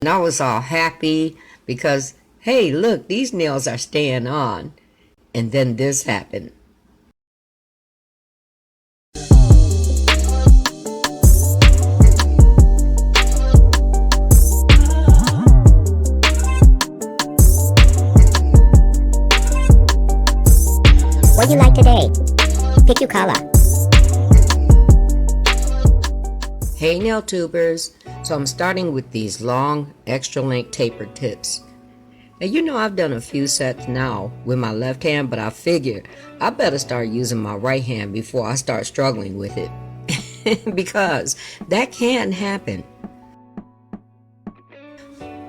And I was all happy because, hey, look, these nails are staying on. And then this happened. What you like today? Pick your color. Hey nail tubers, so I'm starting with these long extra length tapered tips. And you know I've done a few sets now with my left hand, but I figured I better start using my right hand before I start struggling with it. Because that can happen.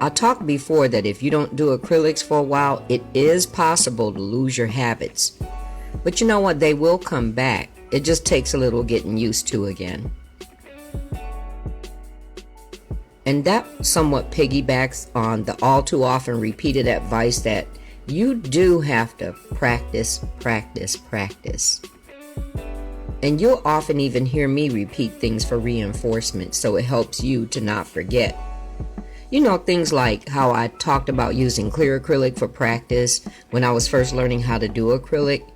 I talked before that if you don't do acrylics for a while, it is possible to lose your habits. But you know what, they will come back. It just takes a little getting used to again. And that somewhat piggybacks on the all too often repeated advice that you do have to practice, practice, practice. And you'll often even hear me repeat things for reinforcement so it helps you to not forget. You know, things like how I talked about using clear acrylic for practice when I was first learning how to do acrylic.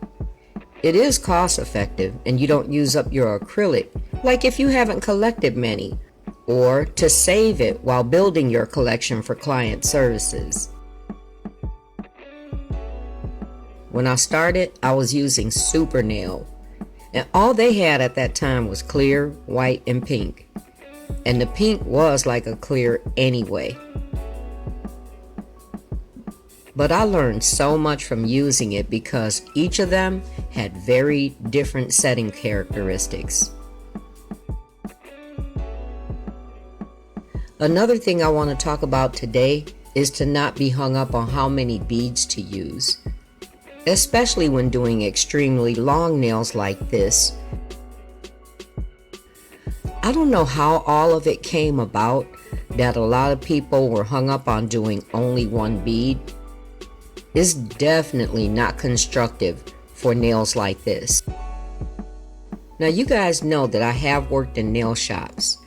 It is cost effective and you don't use up your acrylic, like if you haven't collected many, or to save it while building your collection for client services. When I started, I was using Super Nail, and all they had at that time was clear, white, and pink. And the pink was like a clear anyway. But I learned so much from using it because each of them had very different setting characteristics. Another thing I want to talk about today is to not be hung up on how many beads to use, especially when doing extremely long nails like this. I don't know how all of it came about that a lot of people were hung up on doing only one bead. It's definitely not constructive for nails like this. Now you guys know that I have worked in nail shops.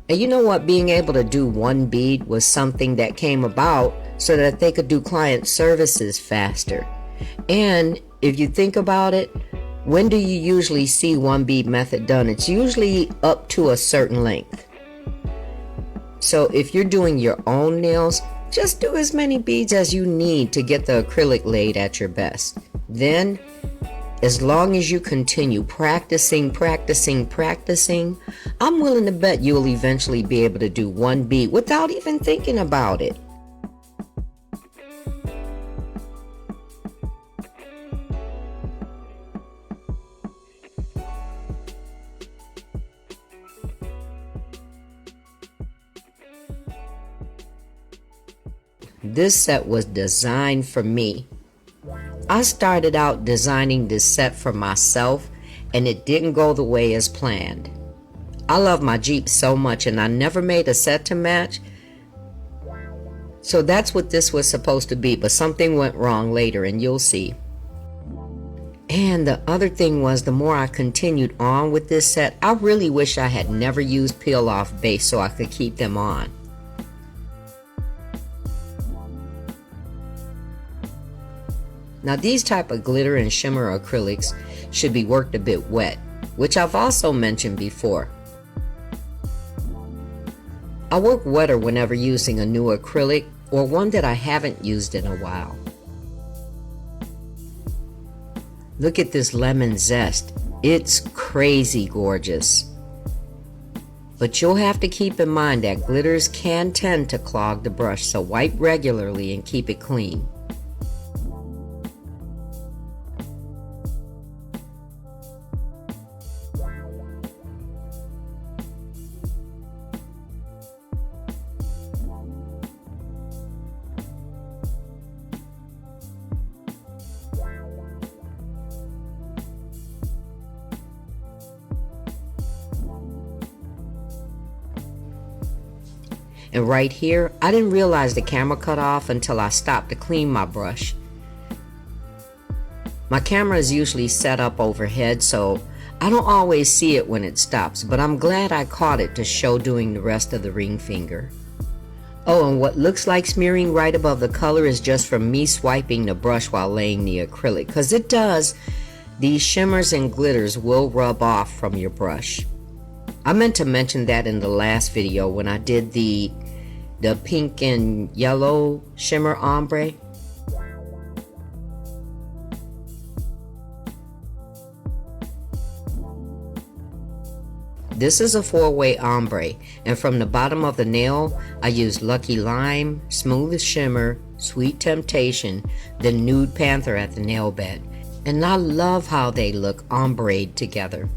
And you know what, being able to do one bead was something that came about so that they could do client services faster. And if you think about it, when do you usually see one bead method done? It's usually up to a certain length. So if you're doing your own nails, just do as many beads as you need to get the acrylic laid at your best. Then, as long as you continue practicing, I'm willing to bet you'll eventually be able to do one bead without even thinking about it. This set was designed for me. I started out designing this set for myself and it didn't go the way as planned. I love my Jeep so much and I never made a set to match. So that's what this was supposed to be, but something went wrong later and you'll see. And the other thing was, the more I continued on with this set, I really wish I had never used peel off base so I could keep them on. Now these type of glitter and shimmer acrylics should be worked a bit wet, which I've also mentioned before. I work wetter whenever using a new acrylic or one that I haven't used in a while. Look at this Lemon Zest. It's crazy gorgeous. But you'll have to keep in mind that glitters can tend to clog the brush, so wipe regularly and keep it clean. And right here, I didn't realize the camera cut off until I stopped to clean my brush. My camera is usually set up overhead, so I don't always see it when it stops, but I'm glad I caught it to show doing the rest of the ring finger. Oh, and what looks like smearing right above the color is just from me swiping the brush while laying the acrylic, because it does. These shimmers and glitters will rub off from your brush. I meant to mention that in the last video when I did the pink and yellow shimmer ombre. This is a 4-way ombre, and from the bottom of the nail, I used Lucky Lime, Smooth Shimmer, Sweet Temptation, then Nude Panther at the nail bed. And I love how they look ombre'd together.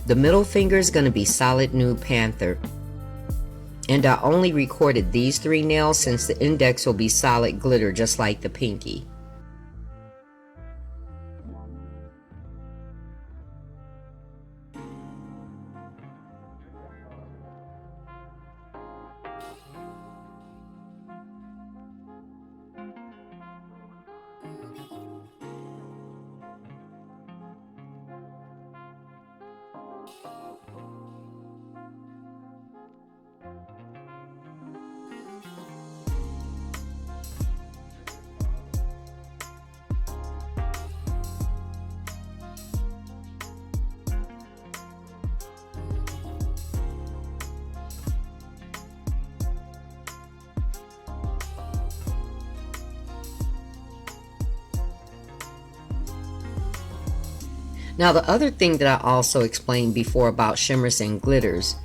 The middle finger is going to be solid Nude Panther. And I only recorded these 3 nails since the index will be solid glitter just like the pinky. Now the other thing that I also explained before about shimmers and glitters,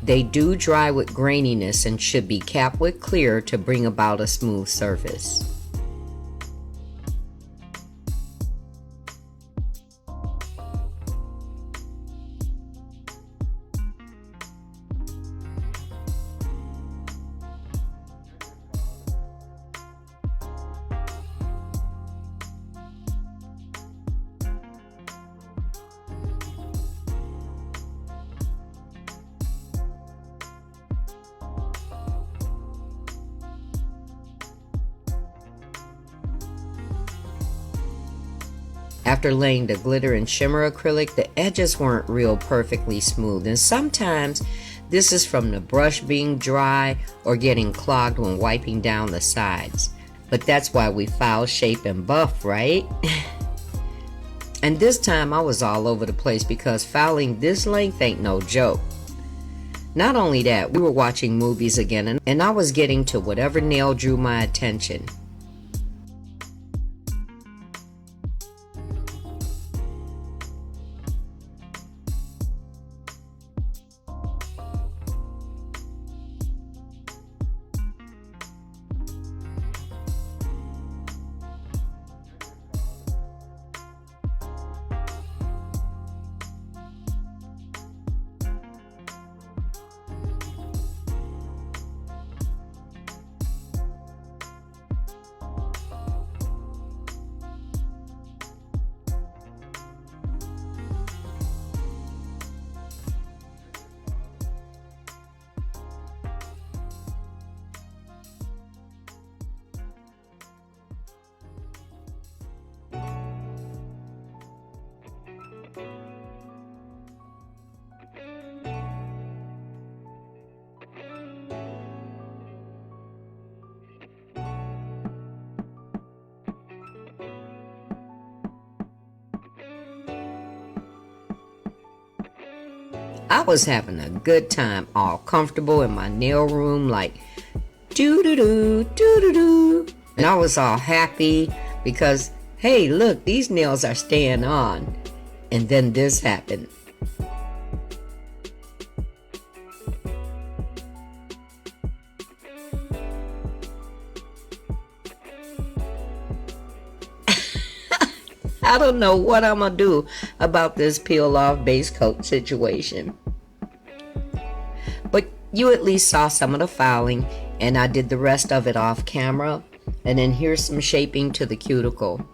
they do dry with graininess and should be capped with clear to bring about a smooth surface. After laying the glitter and shimmer acrylic, the edges weren't real perfectly smooth, and sometimes this is from the brush being dry or getting clogged when wiping down the sides. But that's why we file, shape, and buff, right? And this time I was all over the place because filing this length ain't no joke. Not only that, we were watching movies again, and I was getting to whatever nail drew my attention. I was having a good time, all comfortable in my nail room, like doo-doo-doo, doo-doo-doo. And I was all happy because, hey, look, these nails are staying on. And then this happened. I don't know what I'm gonna do about this peel off base coat situation. But you at least saw some of the filing, and I did the rest of it off camera. And then here's some shaping to the cuticle.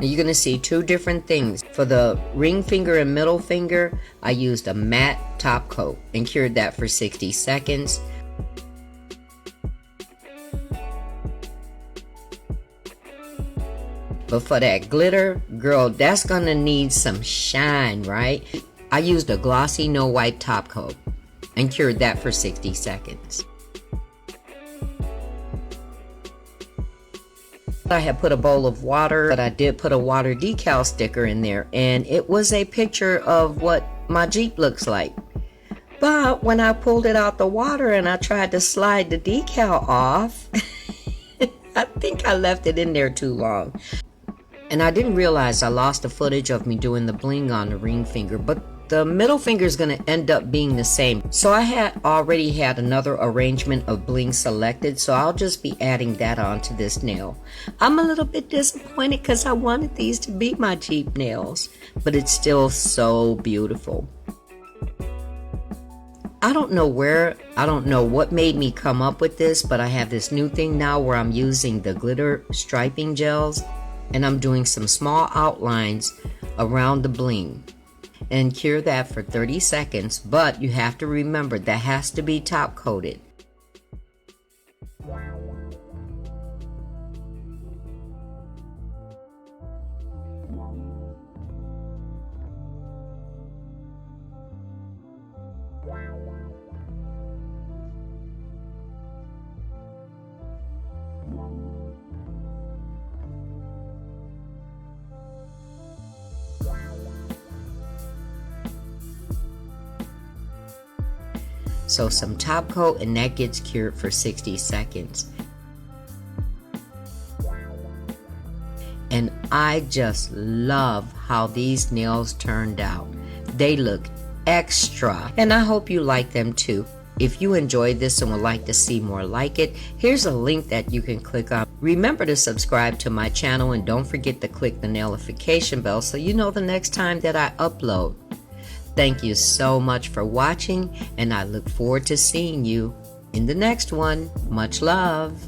You're going to see two different things. For the ring finger and middle finger, I used a matte top coat and cured that for 60 seconds. But for that glitter, girl, that's going to need some shine, right? I used a glossy no wipe top coat and cured that for 60 seconds. I had put a bowl of water, but I did put a water decal sticker in there, and it was a picture of what my Jeep looks like. But when I pulled it out the water and I tried to slide the decal off, I think I left it in there too long. And I didn't realize I lost the footage of me doing the bling on the ring finger, but the middle finger is going to end up being the same. So I had already had another arrangement of bling selected, so I'll just be adding that onto this nail. I'm a little bit disappointed because I wanted these to be my Jeep nails, but it's still so beautiful. I don't know what made me come up with this, but I have this new thing now where I'm using the glitter striping gels, and I'm doing some small outlines around the bling. And cure that for 30 seconds, but you have to remember that has to be top coated. So some top coat, and that gets cured for 60 seconds. And I just love how these nails turned out. They look extra, and I hope you like them too. If you enjoyed this and would like to see more like it, here's a link that you can click on. Remember to subscribe to my channel, and don't forget to click the notification bell so you know the next time that I upload. Thank you so much for watching, and I look forward to seeing you in the next one. Much love.